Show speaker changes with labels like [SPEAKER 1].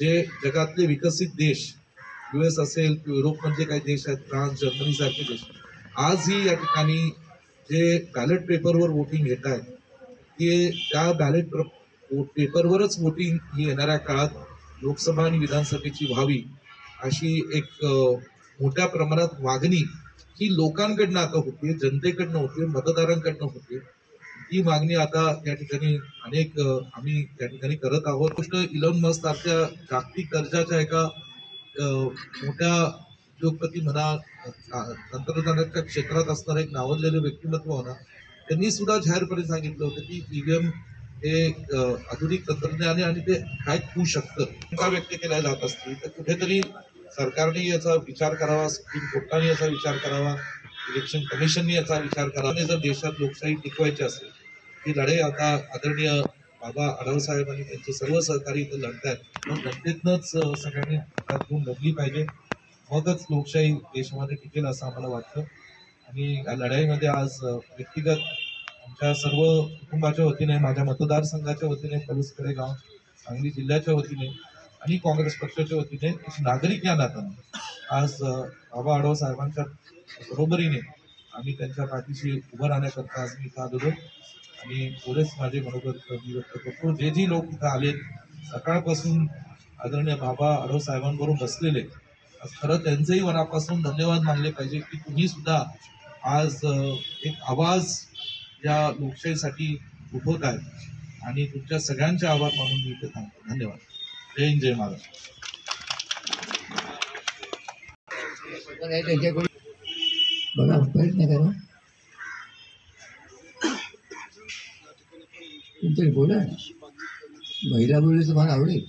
[SPEAKER 1] जे जगातले विकसित देश US असेल, युरोपमधले काही देश आहेत, फ्रान्स, जर्मनी सारखे देश, आजही या ठिकाणी जे बॅलेट पेपरवर वोटिंग घेत आहेत ते त्या बॅलेट पेपरवरच वोटिंग ही येणाऱ्या काळात लोकसभा आणि विधानसभेची व्हावी अशी एक मोठ्या प्रमाणात मागणी ही लोकांकडनं आता होते, जनतेकडनं होते, मतदारांकडनं होते. ही मागणी आता या ठिकाणी आम्ही त्या ठिकाणी करत आहोत. गोष्ट इलॉन मस्क सारख्या जागतिक दर्जाच्या एका मोठ्या उद्योगपती म्हणा, तंत्रज्ञानाच्या क्षेत्रात असणारं एक नावाजलेलं व्यक्तिमत्व म्हणा, त्यांनी सुद्धा जाहीरपणे सांगितलं होतं की ईव्हीएम हे आधुनिक तंत्रज्ञान आणि ते हॅक होऊ शकतं. टीका व्यक्त केल्या जात असतील तर कुठेतरी सरकारने याचा विचार करावा, सुप्रीम कोर्टाने याचा विचार करावा, इलेक्शन कमिशनने याचा विचार करावा. जर देशात लोकशाही टिकवायची असेल ही लढाई आता आदरणीय बाबा आढाव साहेब आणि त्यांचे सर्व सहकारी इथे लढतायत. मग जनतेतनंच सगळ्यांनी घेऊन लढली पाहिजे, मगच लोकशाही देशामध्ये टिकेल असं आम्हाला वाटतं. आणि या लढाईमध्ये आज व्यक्तिगत आमच्या सर्व कुटुंबाच्या वतीने, माझ्या मतदारसंघाच्या वतीने, पलुसकडे गाव, सांगली जिल्ह्याच्या वतीने आणि काँग्रेस पक्षाच्या वतीने एक नागरिक या नात्याने आज बाबा आढाव साहेबांच्या बरोबरीने आम्ही त्यांच्या पाठीशी उभं राहण्याकरता आज मी इथं आलेलो. आणि पुढेच माझे मनोगत मी व्यक्त करतो. जे लोक इथं आले सकाळपासून आदरणीय बाबा आढाव साहेबांबरोबर बसलेले, खरं त्यांचंही मनापासून धन्यवाद मानले पाहिजे की तुम्ही सुद्धा आज एक आवाज या लोकशाहीसाठी उठवत आहेत आणि तुमच्या सगळ्यांचे आभार मानून मी इथे थांबतो. धन्यवाद. जय हिंद, जय महाराष्ट्र.
[SPEAKER 2] बघा, प्रयत्न करा, तुमचं बोला ना. महिला बोलली तुम्हाला आवडेल.